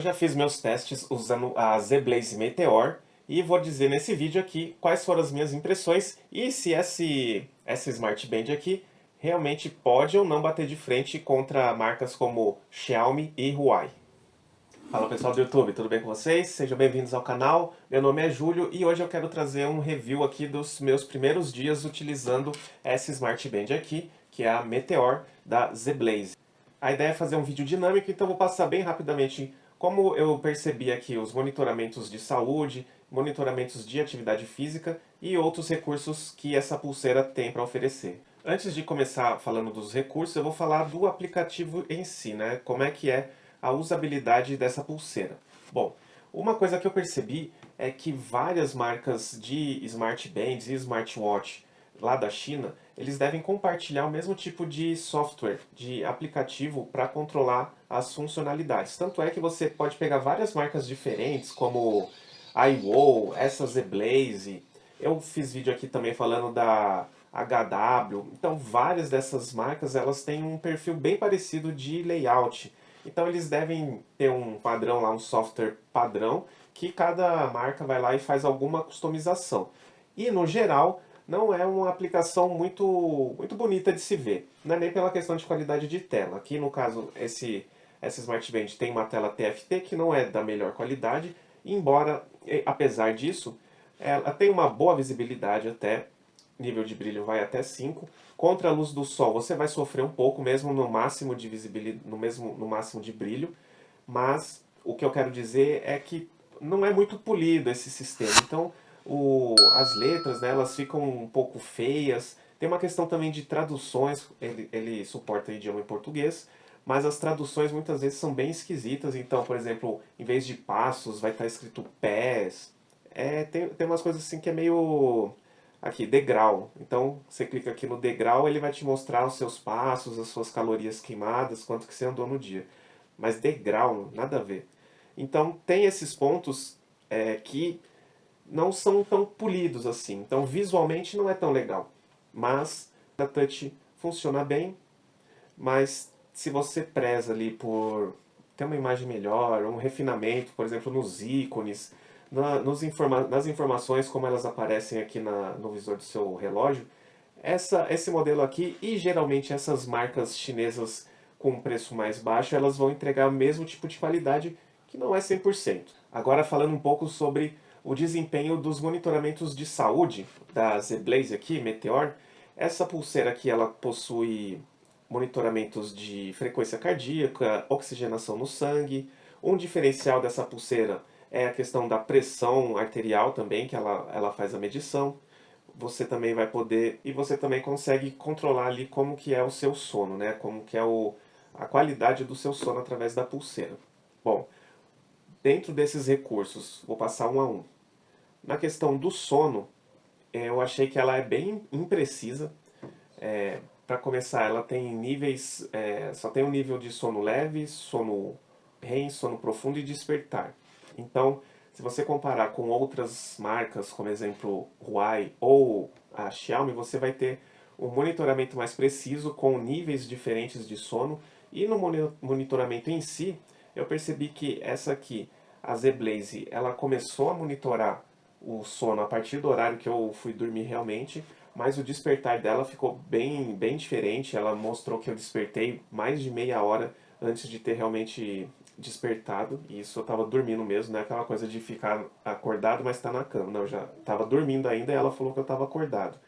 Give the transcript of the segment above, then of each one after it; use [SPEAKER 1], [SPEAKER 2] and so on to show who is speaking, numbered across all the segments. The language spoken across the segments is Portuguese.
[SPEAKER 1] Eu já fiz meus testes usando a ZBlaze Meteor e vou dizer nesse vídeo aqui quais foram as minhas impressões e se essa Smart Band aqui realmente pode ou não bater de frente contra marcas como Xiaomi e Huawei. Fala pessoal do YouTube, tudo bem com vocês? Sejam bem-vindos ao canal. Meu nome é Júlio e hoje eu quero trazer um review aqui dos meus primeiros dias utilizando essa Smart Band aqui, que é a Meteor da ZBlaze. A ideia é fazer um vídeo dinâmico, então vou passar bem rapidamente como eu percebi aqui os monitoramentos de saúde, monitoramentos de atividade física e outros recursos que essa pulseira tem para oferecer. Antes de começar falando dos recursos, eu vou falar do aplicativo em si, né? Como é que é a usabilidade dessa pulseira. Bom, uma coisa que eu percebi é que várias marcas de smartbands e smartwatch lá da China, eles devem compartilhar o mesmo tipo de software, de aplicativo para controlar as funcionalidades. Tanto é que você pode pegar várias marcas diferentes, como iWow, essa ZBlaze. Eu fiz vídeo aqui também falando da HW. Então, várias dessas marcas, elas têm um perfil bem parecido de layout. Então, eles devem ter um padrão lá, um software padrão, que cada marca vai lá e faz alguma customização. E, no geral, não é uma aplicação muito bonita de se ver. Não é nem pela questão de qualidade de tela. Aqui, no caso, essa Smart Band tem uma tela TFT que não é da melhor qualidade, embora, apesar disso, ela tem uma boa visibilidade até, nível de brilho vai até 5. Contra a luz do sol você vai sofrer um pouco, mesmo no máximo de visibilidade, no máximo de brilho, mas o que eu quero dizer é que não é muito polido esse sistema. Então, as letras, né, elas ficam um pouco feias. Tem uma questão também de traduções, ele suporta idioma em português, mas as traduções muitas vezes são bem esquisitas. Então, por exemplo, em vez de passos, vai estar escrito pés. Tem umas coisas assim que é meio... Aqui, degrau. Então, você clica aqui no degrau, ele vai te mostrar os seus passos, as suas calorias queimadas, quanto que você andou no dia. Mas degrau, nada a ver. Então, tem esses pontos que não são tão polidos assim. Então, visualmente não é tão legal. Mas a touch funciona bem, mas se você preza ali por ter uma imagem melhor, um refinamento, por exemplo, nos ícones, nas informações como elas aparecem aqui no visor do seu relógio, esse modelo aqui e geralmente essas marcas chinesas com preço mais baixo, elas vão entregar o mesmo tipo de qualidade que não é 100%. Agora falando um pouco sobre o desempenho dos monitoramentos de saúde da ZBlaze aqui, Meteor, essa pulseira aqui ela possui monitoramentos de frequência cardíaca, oxigenação no sangue. Um diferencial dessa pulseira é a questão da pressão arterial também, que ela faz a medição. Você também vai poder, e você também consegue controlar ali como que é o seu sono, né? Como que é a qualidade do seu sono através da pulseira. Bom, dentro desses recursos, vou passar um a um. Na questão do sono, eu achei que ela é bem imprecisa. Para começar, ela tem níveis, só tem um nível de sono leve, sono REM, sono profundo e despertar. Então, se você comparar com outras marcas, como exemplo Huawei ou a Xiaomi, você vai ter um monitoramento mais preciso com níveis diferentes de sono. E no monitoramento em si, eu percebi que essa aqui, a ZBlaze, ela começou a monitorar o sono a partir do horário que eu fui dormir realmente, mas o despertar dela ficou bem diferente. Ela mostrou que eu despertei mais de meia hora antes de ter realmente despertado, e isso eu estava dormindo mesmo, não é aquela coisa de ficar acordado, mas estar na cama. Não, eu já estava dormindo ainda e ela falou que eu estava acordado.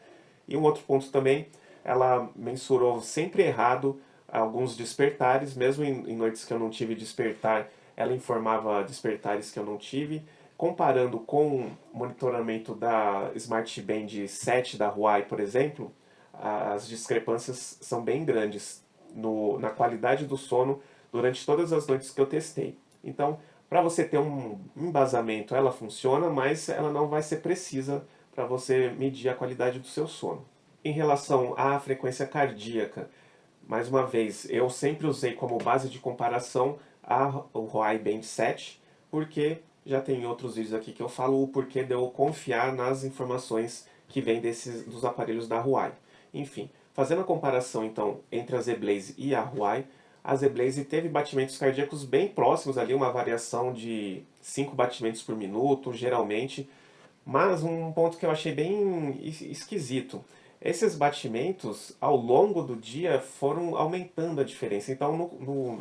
[SPEAKER 1] E um outro ponto também, ela mensurou sempre errado alguns despertares, mesmo em noites que eu não tive despertar, ela informava despertares que eu não tive. Comparando com o monitoramento da Smart Band 7 da Huawei, por exemplo, as discrepâncias são bem grandes na qualidade do sono durante todas as noites que eu testei. Então, para você ter um embasamento, ela funciona, mas ela não vai ser precisa para você medir a qualidade do seu sono. Em relação à frequência cardíaca, mais uma vez, eu sempre usei como base de comparação o Huawei Band 7, porque já tem outros vídeos aqui que eu falo o porquê de eu confiar nas informações que vêm dos aparelhos da Huawei. Enfim, fazendo a comparação então entre a ZBlaze e a Huawei, A Z-Blaze teve batimentos cardíacos bem próximos ali, uma variação de 5 batimentos por minuto, geralmente. Mas um ponto que eu achei bem esquisito, esses batimentos ao longo do dia foram aumentando a diferença. Então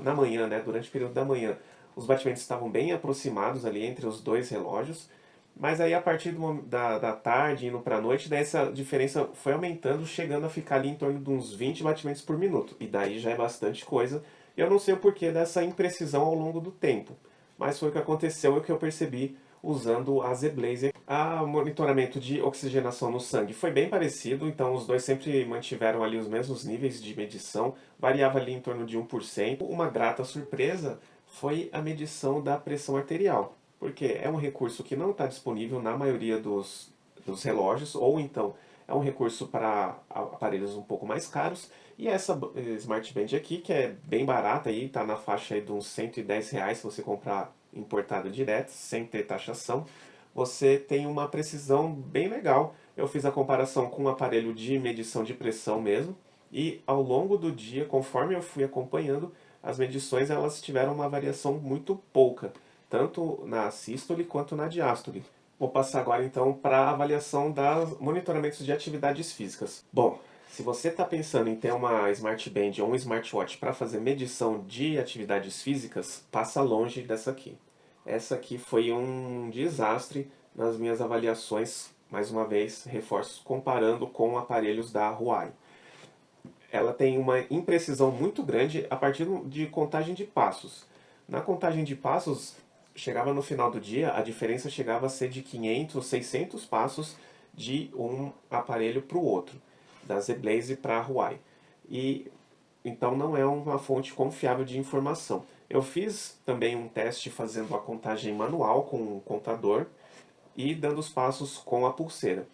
[SPEAKER 1] na manhã, né, durante o período da manhã, os batimentos estavam bem aproximados ali entre os dois relógios, mas aí a partir da tarde, indo para a noite, daí essa diferença foi aumentando, chegando a ficar ali em torno de uns 20 batimentos por minuto. E daí já é bastante coisa. Eu não sei o porquê dessa imprecisão ao longo do tempo, mas foi o que aconteceu e o que eu percebi usando a Z-Blaze. O monitoramento de oxigenação no sangue foi bem parecido, então os dois sempre mantiveram ali os mesmos níveis de medição, variava ali em torno de 1%. Uma grata surpresa foi a medição da pressão arterial, porque é um recurso que não está disponível na maioria dos relógios, ou então é um recurso para aparelhos um pouco mais caros, e essa Smart Band aqui, que é bem barata, está na faixa aí de uns R$ 110 se você comprar importado direto, sem ter taxação, você tem uma precisão bem legal. Eu fiz a comparação com um aparelho de medição de pressão mesmo, e ao longo do dia, conforme eu fui acompanhando, as medições elas tiveram uma variação muito pouca, tanto na sístole quanto na diástole. Vou passar agora então para a avaliação dos monitoramentos de atividades físicas. Bom, se você está pensando em ter uma Smart Band ou um smartwatch para fazer medição de atividades físicas, passa longe dessa aqui. Essa aqui foi um desastre nas minhas avaliações, mais uma vez, reforço, comparando com aparelhos da Huawei. Ela tem uma imprecisão muito grande a partir de contagem de passos. Na contagem de passos, chegava no final do dia, a diferença chegava a ser de 500, 600 passos de um aparelho para o outro, da Z-Blaze para a Huawei. E então não é uma fonte confiável de informação. Eu fiz também um teste fazendo a contagem manual com um contador e dando os passos com a pulseira,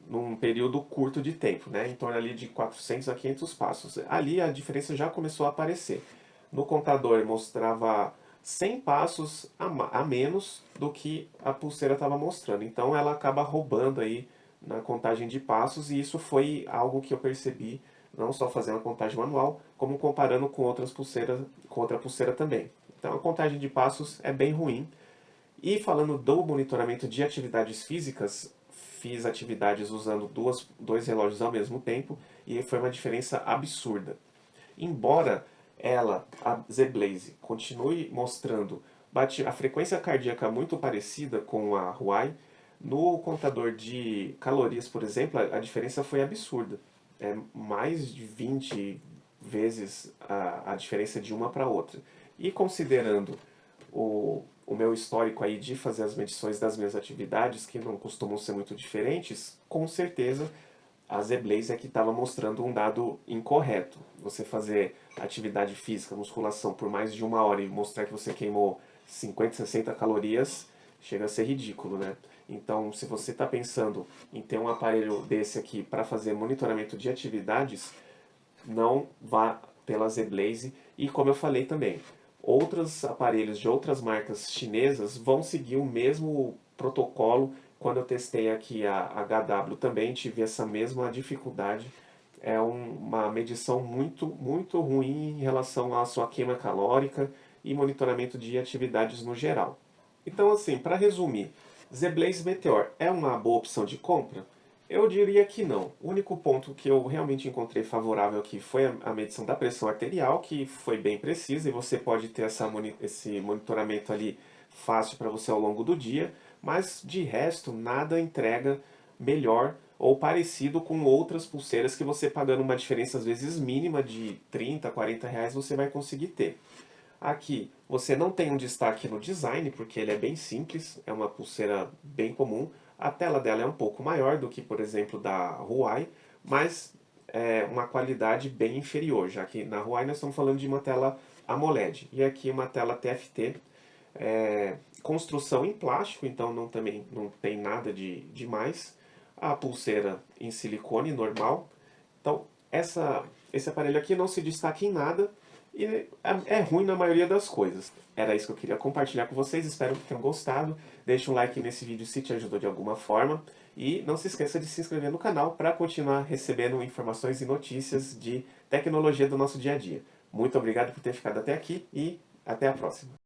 [SPEAKER 1] num período curto de tempo, né? Em torno ali de 400 a 500 passos. Ali a diferença já começou a aparecer. No contador mostrava 100 passos a menos do que a pulseira estava mostrando. Então ela acaba roubando aí na contagem de passos, e isso foi algo que eu percebi não só fazendo a contagem manual, como comparando com outras pulseiras, com outra pulseira também. Então a contagem de passos é bem ruim. E falando do monitoramento de atividades físicas, fiz atividades usando dois relógios ao mesmo tempo e foi uma diferença absurda. Embora a Z-Blaze, continue mostrando a frequência cardíaca muito parecida com a Huawei, no contador de calorias, por exemplo, a diferença foi absurda. É mais de 20 vezes a diferença de uma para outra. E considerando o meu histórico aí de fazer as medições das minhas atividades, que não costumam ser muito diferentes, com certeza a Z-Blaze é que estava mostrando um dado incorreto. Você fazer atividade física, musculação por mais de 1 hora e mostrar que você queimou 50, 60 calorias, chega a ser ridículo, né? Então, se você está pensando em ter um aparelho desse aqui para fazer monitoramento de atividades, não vá pela Z-Blaze. E como eu falei também, outros aparelhos de outras marcas chinesas vão seguir o mesmo protocolo. Quando eu testei aqui a HW também tive essa mesma dificuldade. É uma medição muito ruim em relação à sua queima calórica e monitoramento de atividades no geral. Então, assim, para resumir, Z-Blaze Meteor é uma boa opção de compra? Eu diria que não. O único ponto que eu realmente encontrei favorável aqui foi a medição da pressão arterial, que foi bem precisa, e você pode ter esse monitoramento ali fácil para você ao longo do dia, mas de resto nada entrega melhor ou parecido com outras pulseiras que você pagando uma diferença às vezes mínima de 30, 40 reais você vai conseguir ter. Aqui você não tem um destaque no design, porque ele é bem simples, é uma pulseira bem comum. A tela dela é um pouco maior do que, por exemplo, da Huawei, mas é uma qualidade bem inferior, já que na Huawei nós estamos falando de uma tela AMOLED, e aqui uma tela TFT, construção em plástico, então também não tem nada de demais. A pulseira em silicone normal. Então, esse aparelho aqui não se destaca em nada e é ruim na maioria das coisas. Era isso que eu queria compartilhar com vocês, espero que tenham gostado. Deixa um like nesse vídeo se te ajudou de alguma forma. E não se esqueça de se inscrever no canal para continuar recebendo informações e notícias de tecnologia do nosso dia a dia. Muito obrigado por ter ficado até aqui e até a próxima.